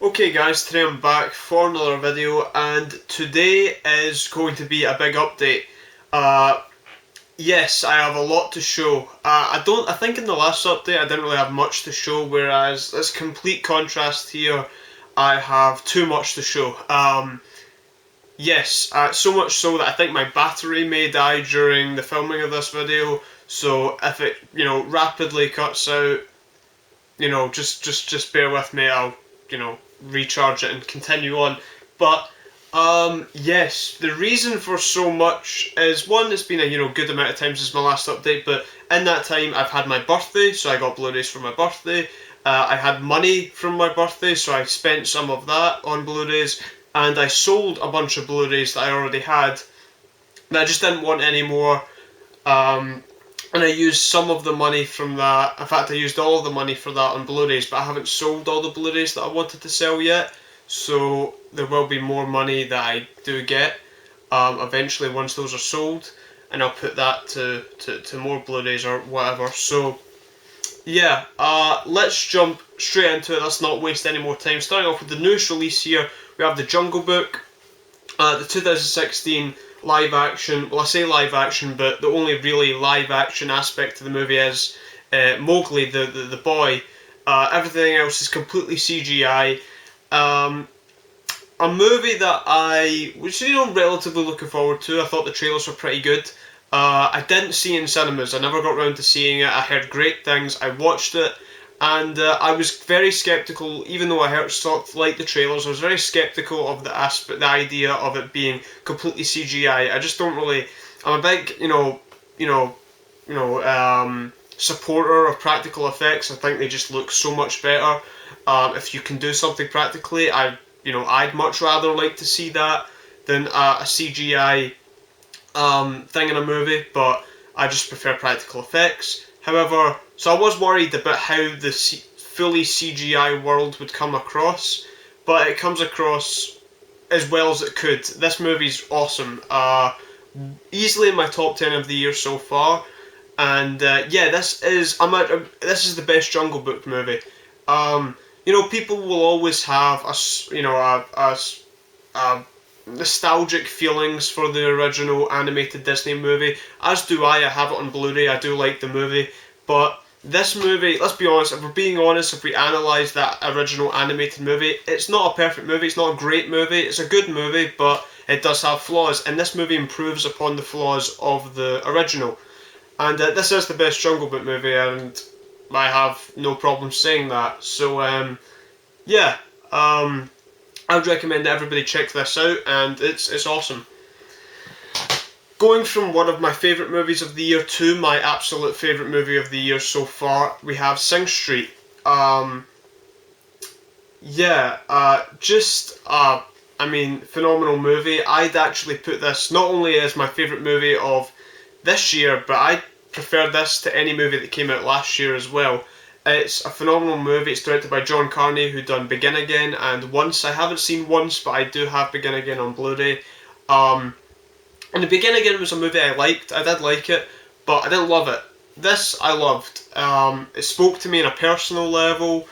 Okay guys, today I'm back for another video and today is going to be a big update. Uh, yes, I have a lot to show. I think in the last update I didn't really have much to show, whereas this complete contrast here, I have too much to show. Yes, so much so that I think my battery may die during the filming of this video, so if it, rapidly cuts out, just bear with me. I'll, recharge it and continue on. But yes, the reason for so much is one. It's been a good amount of time since my last update, but in that time I've had my birthday, so I got Blu-rays for my birthday. I had money from my birthday, so I spent some of that on Blu-rays, and I sold a bunch of Blu-rays that I already had that I just didn't want anymore. And I used some of the money from that. In fact, I used all of the money for that on Blu-rays, but I haven't sold all the Blu-rays that I wanted to sell yet. So there will be more money that I do get eventually once those are sold, and I'll put that to more Blu-rays or whatever. So yeah, let's jump straight into it. Let's not waste any more time. Starting off with the newest release here, we have The Jungle Book, the 2016 live action. Well, I say live action, but the only really live action aspect of the movie is Mowgli, the boy. Everything else is completely CGI. A movie that I was relatively looking forward to. I thought the trailers were pretty good. I didn't see it in cinemas. I never got around to seeing it. I heard great things. I watched it, and I was very skeptical. Even though I heard like the trailers, I was very skeptical of the idea of it being completely CGI. I just don't really. I'm a big, supporter of practical effects. I think they just look so much better. If you can do something practically, I'd much rather like to see that than a CGI thing in a movie, but I just prefer practical effects. However, so I was worried about how the fully CGI world would come across, but it comes across as well as it could. This movie's awesome. Easily in my top 10 of the year so far, and yeah, this is the best Jungle Book movie. People will always have a nostalgic feelings for the original animated Disney movie, as do I. I have it on Blu-ray. I do like the movie, but this movie, let's be honest, if we're being honest, if we analyse that original animated movie, it's not a perfect movie, it's not a great movie, it's a good movie, but it does have flaws, and this movie improves upon the flaws of the original. And this is the best Jungle Book movie, and I have no problem saying that. So, yeah, I would recommend that everybody check this out, and it's awesome. Going from one of my favourite movies of the year to my absolute favourite movie of the year so far, we have Sing Street. Phenomenal movie. I'd actually put this not only as my favourite movie of this year, but I prefer this to any movie that came out last year as well. It's a phenomenal movie. It's directed by John Carney, who done Begin Again and Once. I haven't seen Once, but I do have Begin Again on Blu-ray. And the Begin Again was a movie I liked. I did like it, but I didn't love it. This I loved. It spoke to me on a personal level.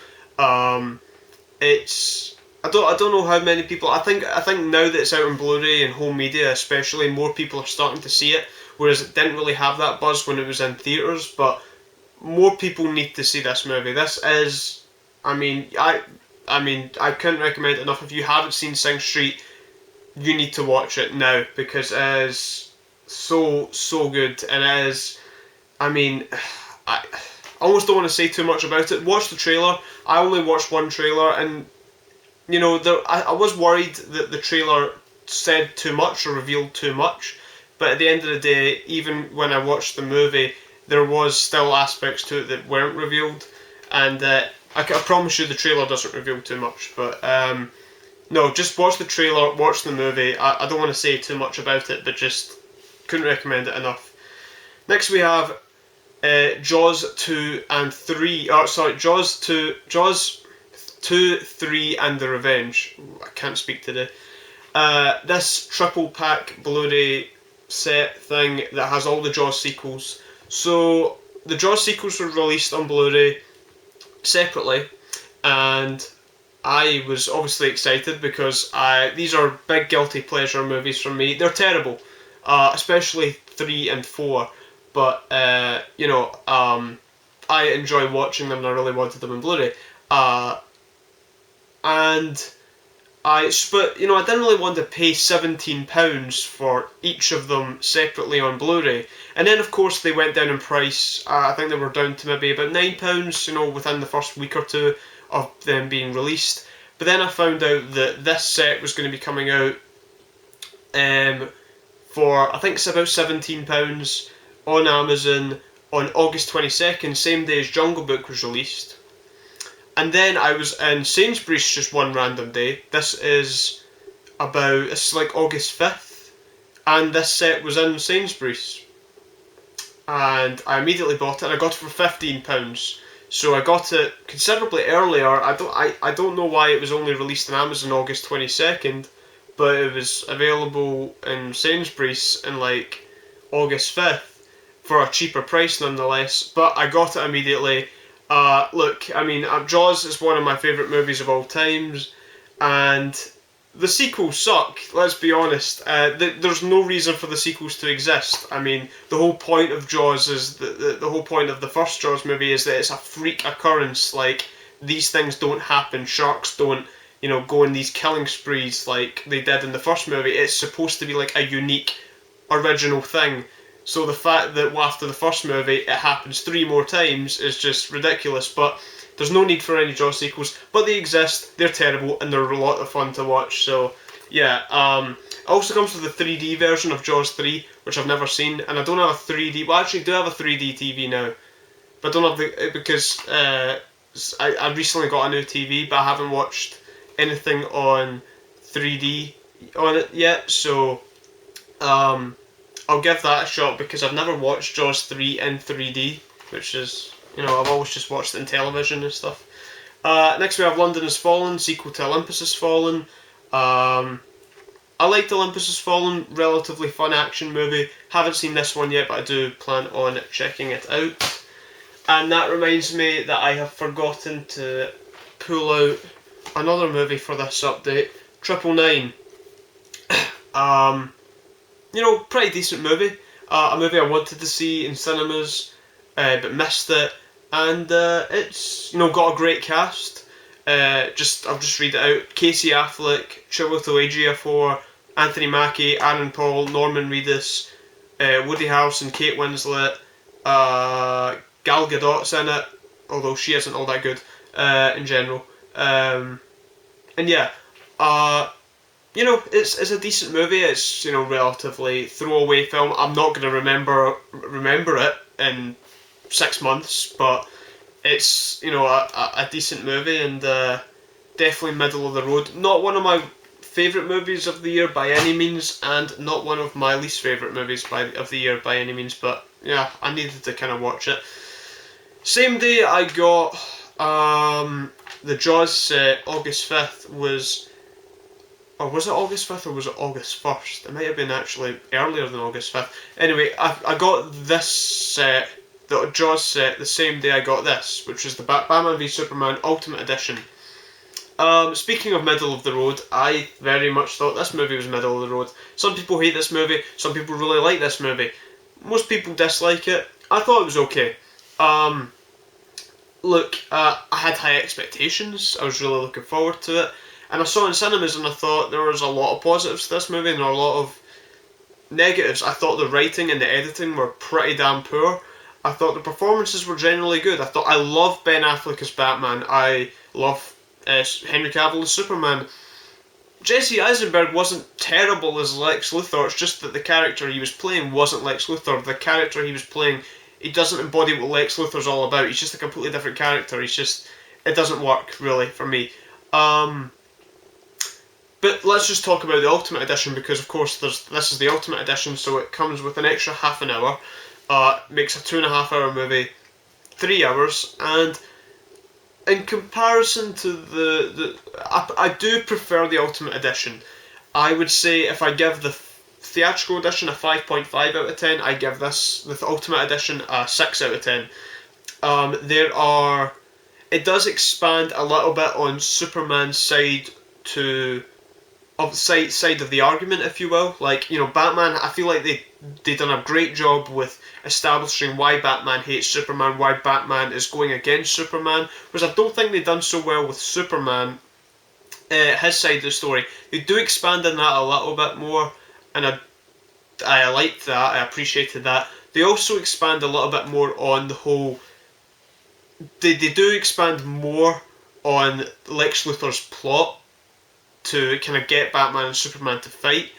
It's I don't know how many people. I think now that it's out on Blu-ray and home media, especially, more people are starting to see it. Whereas it didn't really have that buzz when it was in theaters, but more people need to see this movie. This is, I couldn't recommend it enough. If you haven't seen Sing Street, you need to watch it now, because it is so good, and it is. I almost don't want to say too much about it. Watch the trailer. I only watched one trailer, and I was worried that the trailer said too much or revealed too much. But at the end of the day, even when I watched the movie, there was still aspects to it that weren't revealed, and I promise you the trailer doesn't reveal too much. But no, just watch the trailer, watch the movie. I don't want to say too much about it, but just couldn't recommend it enough. Next we have Jaws 2 and 3. Jaws 2, 3 and The Revenge. Ooh, I can't speak today. This triple pack Blu-ray set thing that has all the Jaws sequels. So the Jaws sequels were released on Blu-ray separately, and I was obviously excited because these are big guilty pleasure movies for me. They're terrible, especially 3 and 4, but I enjoy watching them and I really wanted them in Blu-ray. And but I didn't really want to pay £17 for each of them separately on Blu-ray. And then of course they went down in price. I think they were down to maybe about £9, within the first week or two of them being released. But then I found out that this set was going to be coming out for, I think it's about £17 on Amazon on August 22nd, same day as Jungle Book was released. And then I was in Sainsbury's just one random day. It's like August 5th, and this set was in Sainsbury's. And I immediately bought it, and I got it for £15. So I got it considerably earlier. I don't know why it was only released on Amazon August 22nd, but it was available in Sainsbury's in like August 5th for a cheaper price nonetheless. But I got it immediately. Look, I mean, Jaws is one of my favourite movies of all times, and the sequels suck, let's be honest. There's no reason for the sequels to exist. I mean, the whole point of Jaws is, the whole point of the first Jaws movie is that it's a freak occurrence, like, these things don't happen, sharks don't, go on these killing sprees like they did in the first movie. It's supposed to be like a unique, original thing. So the fact that after the first movie it happens 3 more times is just ridiculous, but there's no need for any Jaws sequels, but they exist, they're terrible, and they're a lot of fun to watch, so yeah. It also comes with a 3D version of Jaws 3, which I've never seen, and I don't have a 3D, well I actually do have a 3D TV now, but I don't have because I recently got a new TV, but I haven't watched anything on 3D on it yet, so I'll give that a shot because I've never watched Jaws 3 in 3D, which is, I've always just watched it in television and stuff. Next we have London Has Fallen, sequel to Olympus Has Fallen. I liked Olympus Has Fallen, relatively fun action movie. Haven't seen this one yet, but I do plan on checking it out. And that reminds me that I have forgotten to pull out another movie for this update, 999. Pretty decent movie. A movie I wanted to see in cinemas, but missed it. And it's got a great cast. I'll just read it out: Casey Affleck, Chiwetel Ejiofor, Anthony Mackie, Aaron Paul, Norman Reedus, Woody Harrelson, Kate Winslet, Gal Gadot's in it, although she isn't all that good in general. And yeah. It's a decent movie. It's relatively throwaway film. I'm not going to remember it in 6 months, but it's a decent movie and definitely middle of the road. Not one of my favourite movies of the year by any means, and not one of my least favourite movies of the year by any means. But yeah, I needed to kind of watch it. Same day I got the Jaws set. August 5th was. Or was it August 5th or was it August 1st? It might have been actually earlier than August 5th. Anyway, I got this set, the Jaws set, the same day I got this, which is the Batman v Superman Ultimate Edition. Speaking of middle of the road, I very much thought this movie was middle of the road. Some people hate this movie, some people really like this movie. Most people dislike it. I thought it was okay. Look, I had high expectations. I was really looking forward to it. And I saw it in cinemas and I thought there was a lot of positives to this movie and a lot of negatives. I thought the writing and the editing were pretty damn poor. I thought the performances were generally good. I love Ben Affleck as Batman. I love Henry Cavill as Superman. Jesse Eisenberg wasn't terrible as Lex Luthor. It's just that the character he was playing wasn't Lex Luthor. The character he was playing, he doesn't embody what Lex Luthor's all about. He's just a completely different character. It doesn't work really for me. But let's just talk about the Ultimate Edition because, of course, this is the Ultimate Edition, so it comes with an extra half an hour. Makes a 2.5 hour movie 3 hours, and in comparison to I do prefer the Ultimate Edition. I would say if I give the theatrical edition a 5.5 out of 10, I give the Ultimate Edition a 6 out of 10. it does expand a little bit on Superman's side to side of the argument, if you will. Like, you know, Batman, I feel like they done a great job with establishing why Batman hates Superman, why Batman is going against Superman, whereas I don't think they've done so well with Superman, his side of the story. They do expand on that a little bit more, and I liked that, I appreciated that. They also expand a little bit more on the whole. They do expand more on Lex Luthor's plot to kind of get Batman and Superman to fight,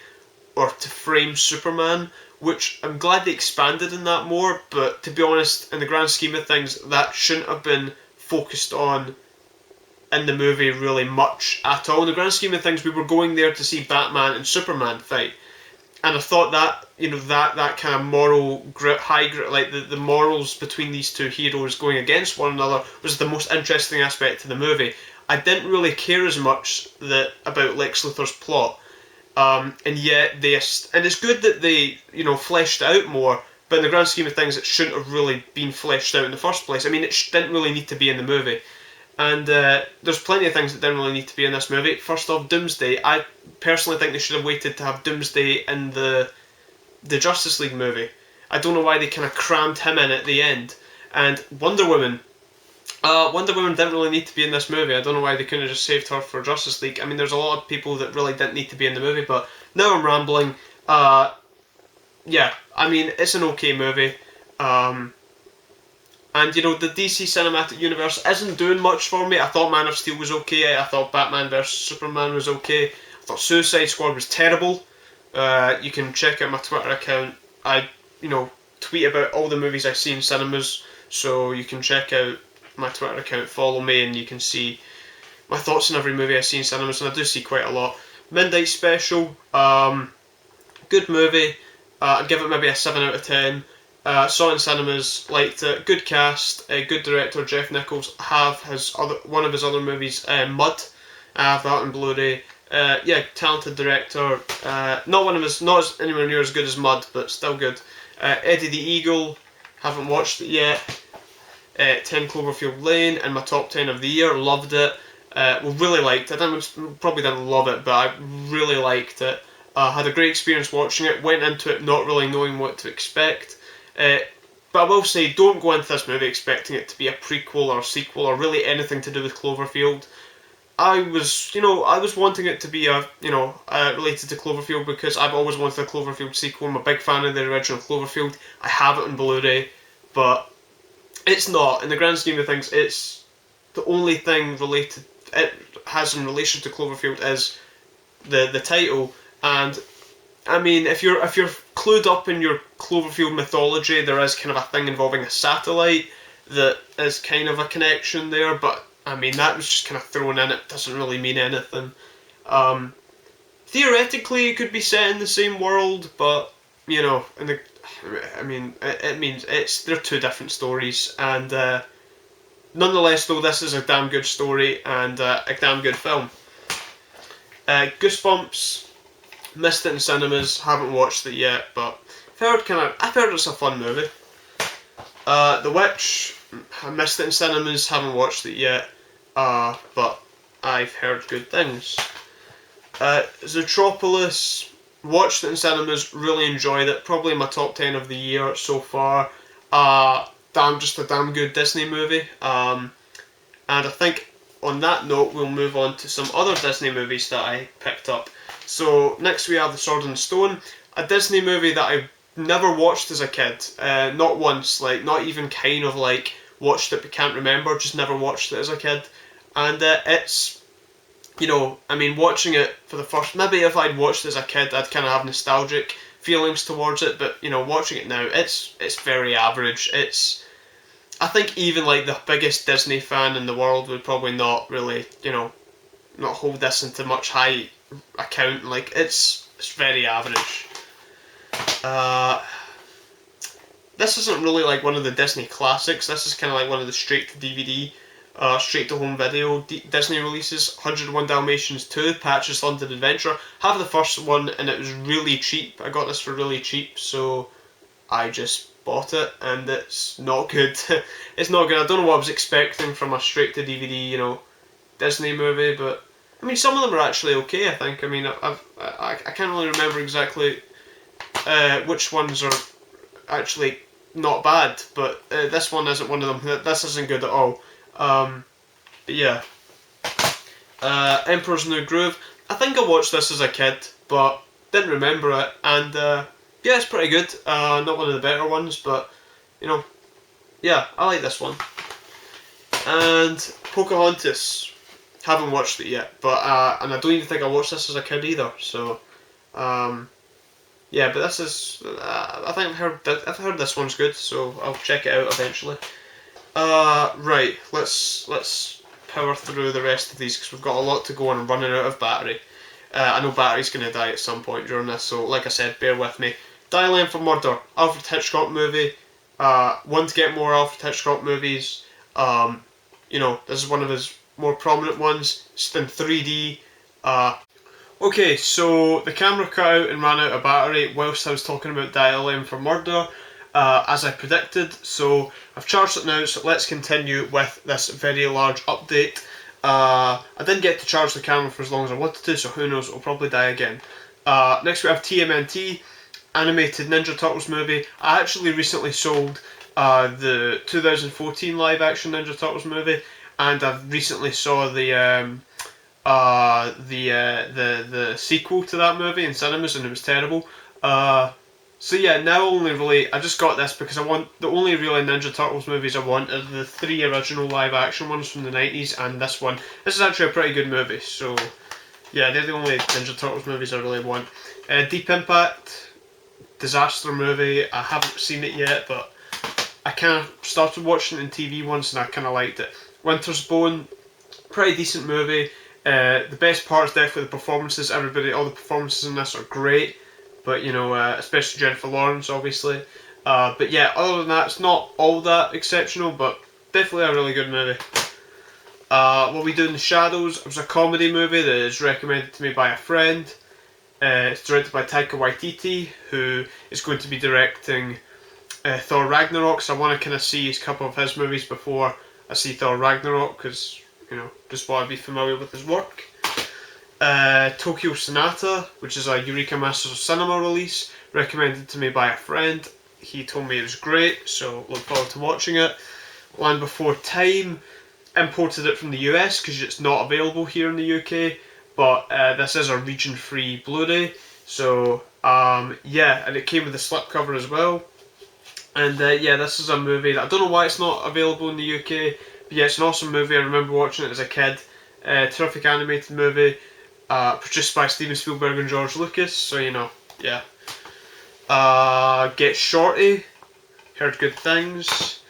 or to frame Superman, which I'm glad they expanded in that more, but to be honest, in the grand scheme of things, that shouldn't have been focused on in the movie really much at all. In the grand scheme of things, we were going there to see Batman and Superman fight. And I thought that, you know, that kind of moral grit, high grit, like the morals between these two heroes going against one another was the most interesting aspect of the movie. I didn't really care as much about Lex Luthor's plot, and yet and it's good that they, you know, fleshed out more. But in the grand scheme of things, it shouldn't have really been fleshed out in the first place. I mean, it didn't really need to be in the movie. And there's plenty of things that didn't really need to be in this movie. First off, Doomsday. I personally think they should have waited to have Doomsday in the Justice League movie. I don't know why they kind of crammed him in at the end. And Wonder Woman. Wonder Woman didn't really need to be in this movie. I don't know why they couldn't have just saved her for Justice League. I mean, there's a lot of people that really didn't need to be in the movie, but now I'm rambling. Yeah, I mean, it's an okay movie. And, you know, the DC Cinematic Universe isn't doing much for me. I thought Man of Steel was okay. I thought Batman vs Superman was okay. I thought Suicide Squad was terrible. You can check out my Twitter account. I, you know, tweet about all the movies I see in cinemas, so you can check out my Twitter account, follow me, and you can see my thoughts on every movie I see in cinemas, and I do see quite a lot. Midnight Special, good movie. I'd give it maybe a 7 out of 10. Saw it in cinemas, liked it. Good cast, good director. Jeff Nichols. Have one of his other movies, Mud. I have that on Blu-ray. Yeah, talented director. Not anywhere near as good as Mud, but still good. Eddie the Eagle. Haven't watched it yet. 10 Cloverfield Lane in my top 10 of the year. Loved it. Really liked it. Probably didn't love it, but I really liked it. Had a great experience watching it. Went into it not really knowing what to expect. But I will say, don't go into this movie expecting it to be a prequel or sequel or really anything to do with Cloverfield. I was wanting it to be related to Cloverfield because I've always wanted a Cloverfield sequel. I'm a big fan of the original Cloverfield. I have it on Blu-ray, but it's not. In the grand scheme of things, it's the only thing related it has in relation to Cloverfield is the title. And I mean, if you're clued up in your Cloverfield mythology, there is kind of a thing involving a satellite that is kind of a connection there, but I mean, that was just kind of thrown in. It doesn't really mean anything. Theoretically, it could be set in the same world, but you know, it means they're two different stories, and nonetheless, though, this is a damn good story and a damn good film. Goosebumps. Missed it in cinemas, haven't watched it yet, but I've heard it's a fun movie. The Witch, I missed it in cinemas, haven't watched it yet, but I've heard good things. Zootropolis, watched it in cinemas, really enjoyed it, probably in my top 10 of the year so far. Just a damn good Disney movie. And I think on that note, we'll move on to some other Disney movies that I picked up. So next we have The Sword and the Stone, a Disney movie that I never watched as a kid, not once, like not even kind of like watched it but can't remember, just never watched it as a kid, and it's, you know, I mean, watching it for the first, maybe if I'd watched it as a kid I'd kind of have nostalgic feelings towards it, but you know, watching it now, it's very average. I think even like the biggest Disney fan in the world would probably not really, you know, not hold this into much high account. Like it's very average. This isn't really like one of the Disney classics. This is kind of like one of the straight to DVD, straight to home video Disney releases. 101 Dalmatians 2, Patch's London Adventure. Have the first one and it was really cheap. I got this for really cheap, so I just bought it, and it's not good. It's not good. I don't know what I was expecting from a straight to DVD, Disney movie, but I mean, some of them are actually okay. I think. I mean, I can't really remember exactly which ones are actually not bad, but this one isn't one of them. This isn't good at all. But yeah, Emperor's New Groove. I think I watched this as a kid, but didn't remember it, and yeah, it's pretty good. Not one of the better ones, but yeah, I like this one. And Pocahontas. Haven't watched it yet, but and I don't even think I watched this as a kid either. So, yeah, but this is I think I've heard this one's good, so I'll check it out eventually. Right, let's power through the rest of these because we've got a lot to go on and running out of battery. I know battery's going to die at some point during this, so like I said, bear with me. Dial M for Murder, Alfred Hitchcock movie. Want to get more Alfred Hitchcock movies. This is one of his more prominent ones. It's in 3D. Okay, so the camera cut out and ran out of battery whilst I was talking about Dial M for Murder, as I predicted. So I've charged it now, so let's continue with this very large update. I didn't get to charge the camera for as long as I wanted to, so who knows, it'll probably die again. Next we have TMNT, animated Ninja Turtles movie. I actually recently sold the 2014 live action Ninja Turtles movie, and I've recently saw the sequel to that movie in cinemas, and it was terrible. So yeah, now I just got this because the only really Ninja Turtles movies I want are the 3 original live action ones from the 90s and this one. This is actually a pretty good movie, so yeah, they're the only Ninja Turtles movies I really want. Deep Impact, disaster movie. I haven't seen it yet, but I kind of started watching it on TV once and I kind of liked it. Winter's Bone, pretty decent movie. The best part is definitely the performances. All the performances in this are great, but especially Jennifer Lawrence, obviously. But yeah, other than that, it's not all that exceptional, but definitely a really good movie. What We Do in the Shadows, it was a comedy movie that is recommended to me by a friend. It's directed by Taika Waititi, who is going to be directing Thor Ragnarok, so I want to kind of see a couple of his movies before I see Thor Ragnarok, because just want to be familiar with his work. Tokyo Sonata, which is a Eureka Masters of Cinema release, recommended to me by a friend. He told me it was great, so look forward to watching it. Land Before Time, imported it from the US because it's not available here in the UK, but this is a region-free Blu-ray, so yeah, and it came with a slipcover as well. And yeah, this is a movie that I don't know why it's not available in the UK, but yeah, it's an awesome movie. I remember watching it as a kid. Terrific animated movie, produced by Steven Spielberg and George Lucas, so yeah. Get Shorty, heard good things.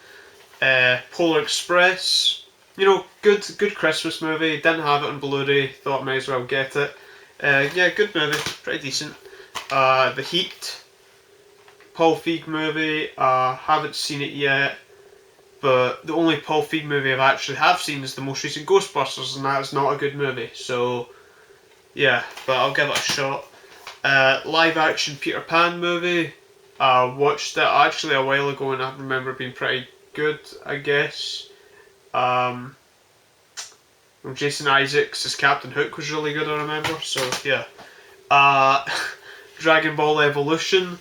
Polar Express, good Christmas movie. Didn't have it on Blu-ray, thought I might as well get it. Yeah, good movie, pretty decent. The Heat, Paul Feig movie. Haven't seen it yet, but the only Paul Feig movie I've actually seen is the most recent Ghostbusters, and that is not a good movie. So yeah, but I'll give it a shot. Live action Peter Pan movie. Watched it actually a while ago, and I remember it being pretty good, I guess. Jason Isaacs as Captain Hook was really good, I remember. So yeah. Dragon Ball Evolution.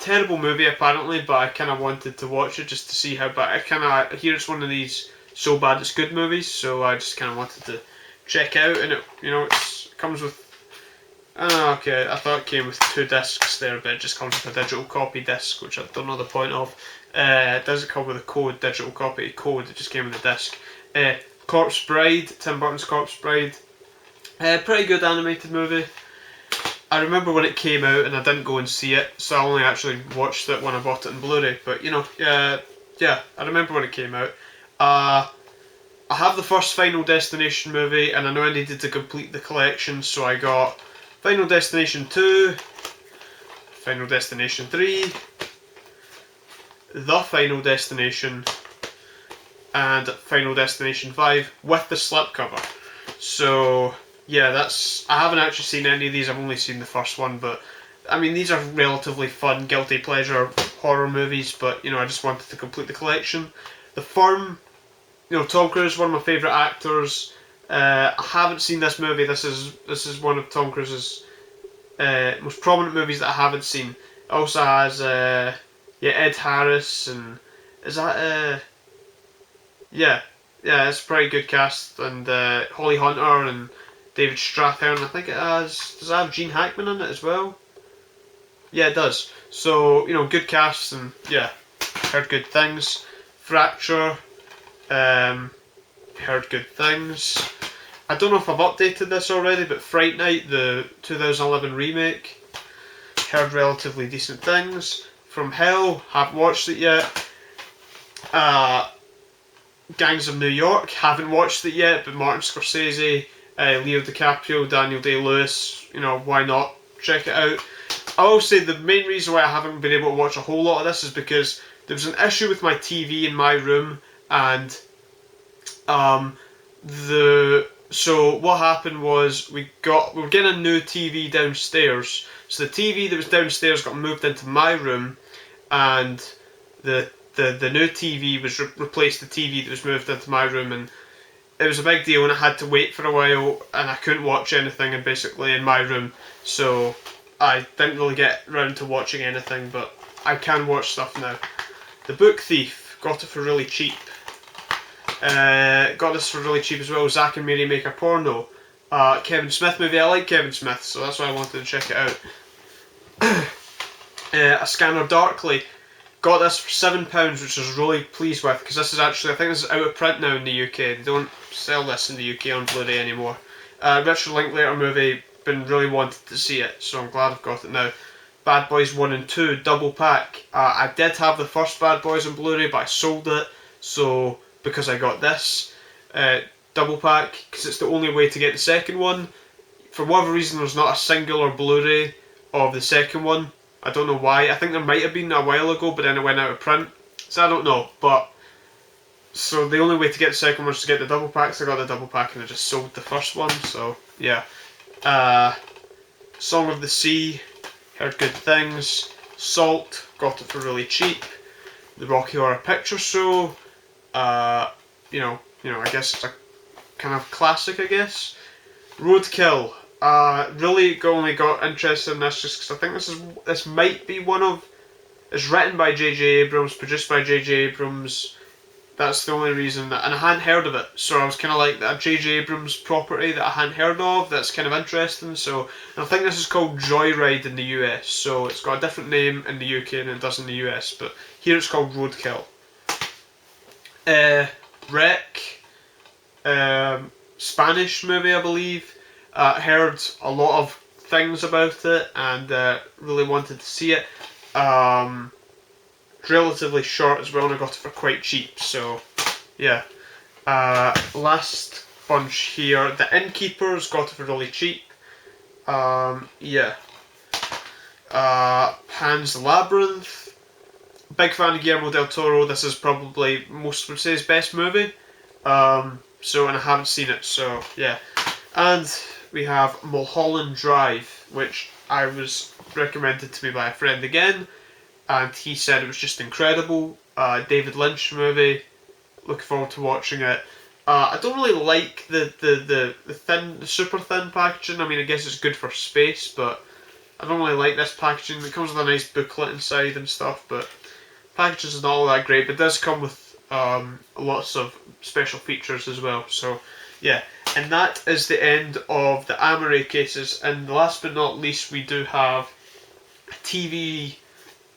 Terrible movie apparently, but I kind of wanted to watch it just to see how bad. I hear it's one of these so bad it's good movies, so I just kind of wanted to check out. And it comes with. Okay, I thought it came with 2 discs there, but it just comes with a digital copy disc, which I don't know the point of. It doesn't come with a digital copy code. It just came with a disc. Corpse Bride, Tim Burton's Corpse Bride. Pretty good animated movie. I remember when it came out and I didn't go and see it, so I only actually watched it when I bought it on Blu-ray. But yeah, I remember when it came out. I have the first Final Destination movie, and I know I needed to complete the collection, so I got Final Destination 2, Final Destination 3, The Final Destination, and Final Destination 5 with the slipcover. So yeah, I haven't actually seen any of these. I've only seen the first one, but I mean, these are relatively fun, guilty pleasure horror movies, but I just wanted to complete the collection. The Firm, Tom Cruise, one of my favourite actors. I haven't seen this movie. This is one of Tom Cruise's most prominent movies that I haven't seen. It also has Ed Harris, and is that yeah, it's a pretty good cast, and Holly Hunter and David Strathairn. I think it has. Does it have Gene Hackman in it as well? Yeah, it does. So good cast, and yeah, heard good things. Fracture, heard good things. I don't know if I've updated this already, but Fright Night, the 2011 remake, heard relatively decent things. From Hell, haven't watched it yet. Gangs of New York, haven't watched it yet, but Martin Scorsese, Leo DiCaprio, Daniel Day-Lewis, why not check it out. I will say the main reason why I haven't been able to watch a whole lot of this is because there was an issue with my TV in my room, and so what happened was we were getting a new TV downstairs. So the TV that was downstairs got moved into my room, and the new TV was replaced the TV that was moved into my room, and it was a big deal, and I had to wait for a while, and I couldn't watch anything in my room, so I didn't really get around to watching anything, but I can watch stuff now. The Book Thief, got it for really cheap. Got this for really cheap as well. Zack and Mary Make a Porno. Kevin Smith movie. I like Kevin Smith, so that's why I wanted to check it out. A Scanner Darkly. Got this for £7, which I was really pleased with, because this is actually, I think this is out of print now in the UK. They don't sell this in the UK on Blu-ray anymore. Richard Linklater movie, been really wanted to see it, so I'm glad I've got it now. Bad Boys 1 and 2, double pack. I did have the first Bad Boys on Blu-ray, but I sold it, so because I got this double pack, because it's the only way to get the second one. For whatever reason, there's not a singular Blu-ray of the second one. I don't know why. I think there might have been a while ago, but then it went out of print. So I don't know. But so the only way to get the second one was to get the double pack. So I got the double pack and I just sold the first one. So yeah. Song of the Sea, heard good things. Salt, got it for really cheap. The Rocky Horror Picture Show. I guess it's a kind of classic, I guess. Roadkill. Really only got interested in this just because I think this might be one of... It's written by J.J. Abrams, produced by J.J. Abrams. That's the only reason and I hadn't heard of it, so I was kind of like a J.J. Abrams property that I hadn't heard of. That's kind of interesting. So and I think this is called Joyride in the US. So it's got a different name in the UK than it does in the US, but here it's called Roadkill. Wreck. Spanish movie, I believe. Heard a lot of things about it and really wanted to see it. Relatively short as well, and I got it for quite cheap, so yeah. Last bunch here. The Innkeepers, got it for really cheap. Yeah. Pan's Labyrinth. Big fan of Guillermo del Toro. This is probably most would say his best movie. And I haven't seen it, so yeah. And we have Mulholland Drive, which I was recommended to me by a friend again, and he said it was just incredible. David Lynch movie. Looking forward to watching it. I don't really like the super thin packaging. I mean, I guess it's good for space, but I don't really like this packaging. It comes with a nice booklet inside and stuff, but packaging is not all that great. But it does come with lots of special features as well. So yeah, and that is the end of the Amore cases. And last but not least, we do have a TV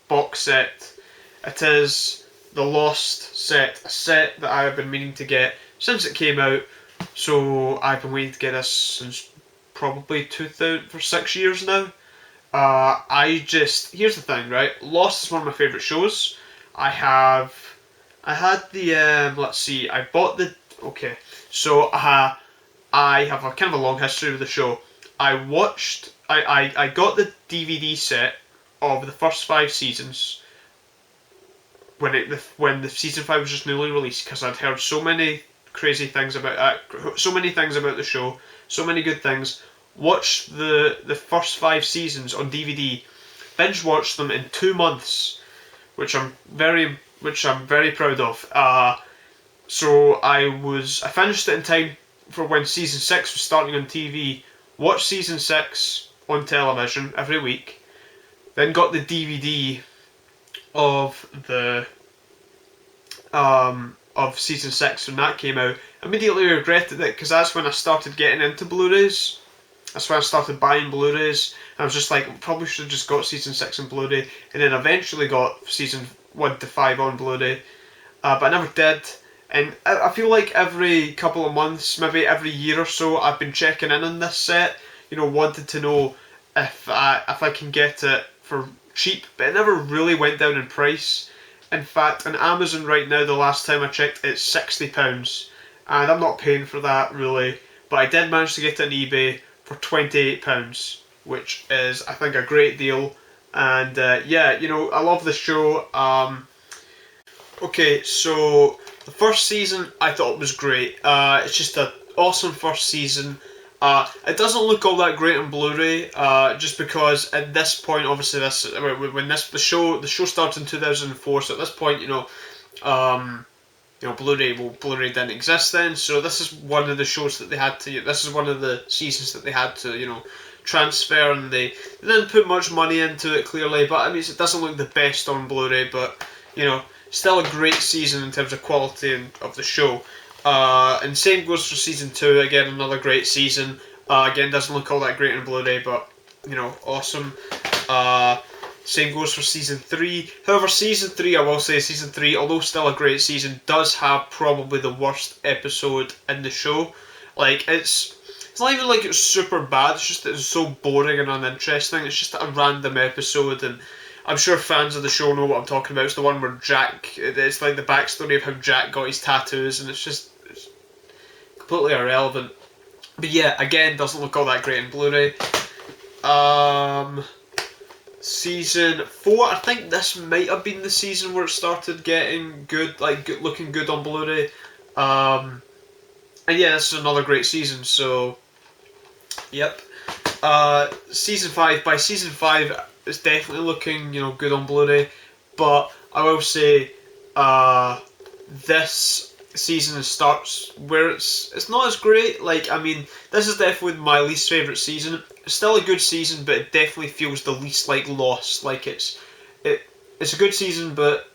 box set. It is the Lost set, a set that I have been meaning to get since it came out. So I've been waiting to get this since probably 2000 for 6 years now. Here's the thing, right? Lost is one of my favourite shows. I had the let's see, I bought the so I have a kind of a long history with the show. I got the DVD set of the first 5 seasons when the season 5 was just newly released, because I'd heard so many crazy things about so many things about the show, so many good things. Watched the first 5 seasons on DVD, binge watched them in 2 months, which I'm very proud of. So I finished it in time for when season 6 was starting on TV. Watched season 6 on television every week. Then got the DVD of of season 6 when that came out. Immediately regretted it because that's when I started getting into Blu-rays. That's when I started buying Blu-rays. I was just like, probably should have just got season 6 on Blu-ray, and then eventually got season 1 to 5 on Blu-ray. But I never did. And I feel like every couple of months, maybe every year or so, I've been checking in on this set. Wanted to know if I can get it for cheap, but it never really went down in price. In fact, on Amazon right now, the last time I checked, it's £60, and I'm not paying for that really. But I did manage to get it on eBay for £28, which is, I think, a great deal. And yeah, I love the show. Okay, so the first season I thought was great. It's just an awesome first season. It doesn't look all that great on Blu-ray, just because at this point, obviously, the show started in 2004. So at this point, Blu-ray didn't exist then. So this is one of the shows that they had to. This is one of the seasons that they had to, transfer, and they didn't put much money into it clearly. But I mean, it doesn't look the best on Blu-ray, but still a great season in terms of quality of the show. And same goes for season 2. Again, another great season. Again, doesn't look all that great on Blu-ray, but awesome. Same goes for season 3. However, season 3, I will say, season 3, although still a great season, does have probably the worst episode in the show. Like, it's not even like it's super bad. It's just that it's so boring and uninteresting. It's just a random episode, and I'm sure fans of the show know what I'm talking about. It's the one where Jack, it's like the backstory of how Jack got his tattoos, and it's completely irrelevant. But yeah, again, doesn't look all that great in Blu-ray. Season 4, I think this might have been the season where it started getting good, looking good on Blu-ray. And yeah, this is another great season, so yep. Season 5, by season 5, it's definitely looking, good on Blu-ray, but I will say, this season starts where it's not as great. Like, I mean, this is definitely my least favourite season. It's still a good season, but it definitely feels the least like Lost. Like, it's a good season, but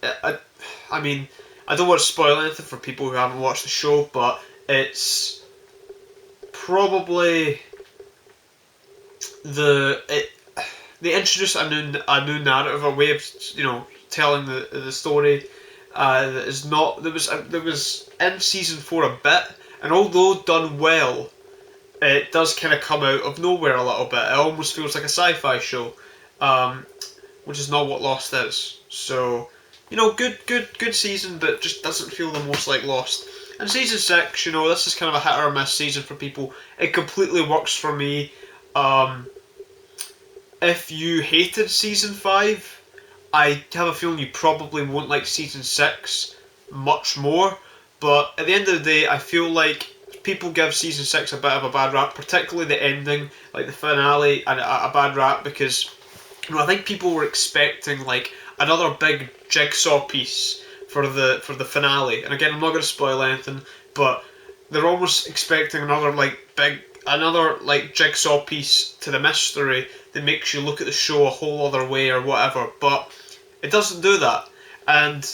I mean, I don't want to spoil anything for people who haven't watched the show, but it's probably they introduce a new narrative, a way of telling the story that is not there was in season 4 a bit, and although done well, it does kind of come out of nowhere a little bit. It almost feels like a sci-fi show, which is not what Lost is. So good season, but just doesn't feel the most like Lost. And season 6, this is kind of a hit or miss season for people. It completely works for me. If you hated season 5, I have a feeling you probably won't like season 6 much more. But at the end of the day, I feel like people give season 6 a bit of a bad rap, particularly the ending, like the finale, and a bad rap because I think people were expecting like another big jigsaw piece for the finale. And again, I'm not going to spoil anything, but they're almost expecting another jigsaw piece to the mystery that makes you look at the show a whole other way or whatever, but it doesn't do that. And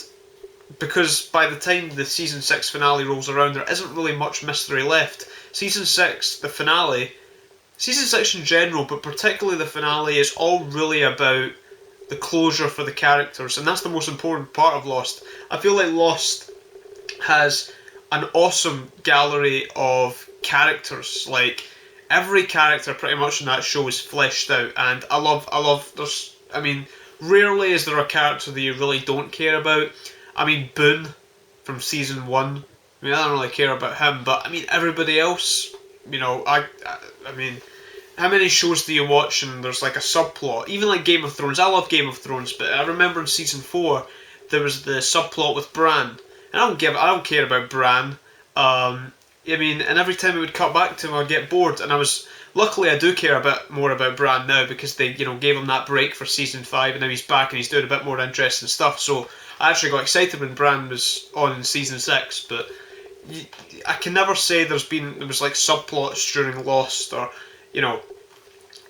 because by the time the season 6 finale rolls around, there isn't really much mystery left. Season 6, the finale, season 6 in general, but particularly the finale, is all really about the closure for the characters, and that's the most important part of Lost. I feel like Lost has an awesome gallery of characters. Like, every character pretty much in that show is fleshed out, and I love rarely is there a character that you really don't care about. I mean, Boone from season 1, I don't really care about him, but I mean, everybody else, I mean, how many shows do you watch and there's like a subplot? Even like Game of Thrones, I love Game of Thrones, but I remember in season 4, there was the subplot with Bran, and I don't care about Bran. And every time it would cut back to him, I'd get bored, and I was luckily I do care a bit more about Bran now because they gave him that break for season 5 and now he's back and he's doing a bit more interesting stuff. So I actually got excited when Bran was on in season 6, but I can never say there was like subplots during Lost or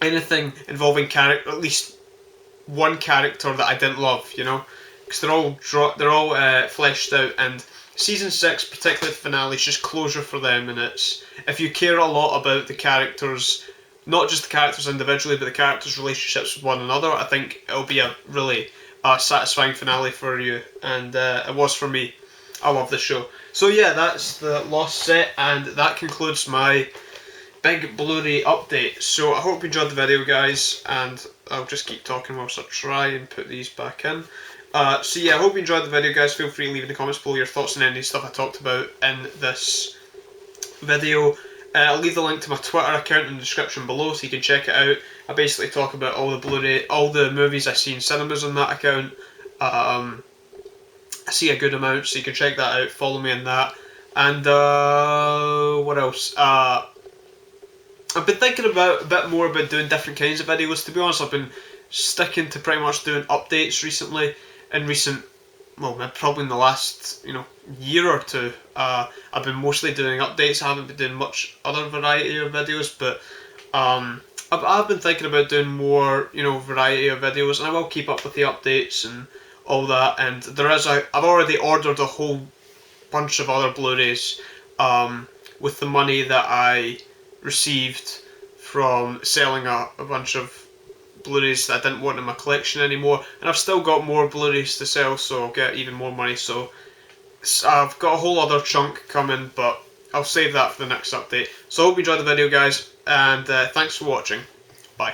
anything involving character, at least one character that I didn't love, because they're all fleshed out, and season 6, particularly the finale, is just closure for them. And it's, if you care a lot about the characters, not just the characters individually, but the characters' relationships with one another, I think it'll be a really satisfying finale for you, and it was for me. I love this show. So yeah, that's the Lost set, and that concludes my big Blu-ray update. So I hope you enjoyed the video, guys, and I'll just keep talking whilst I try and put these back in. So yeah, I hope you enjoyed the video, guys. Feel free to leave in the comments below your thoughts on any stuff I talked about in this video. I'll leave the link to my Twitter account in the description below so you can check it out. I basically talk about all the Blu-ray, all the movies I see in cinemas on that account. I see a good amount, so you can check that out. Follow me on that. And what else? I've been thinking a bit more about doing different kinds of videos. To be honest, I've been sticking to pretty much doing updates recently. Probably in the last year or two. I've been mostly doing updates. I haven't been doing much other variety of videos, but I've been thinking about doing more variety of videos, and I will keep up with the updates and all that. And I've already ordered a whole bunch of other Blu-rays with the money that I received from selling a bunch of Blu-rays that I didn't want in my collection anymore, and I've still got more Blu-rays to sell, so I'll get even more money. So I've got a whole other chunk coming, but I'll save that for the next update. So I hope you enjoyed the video, guys, and thanks for watching. Bye.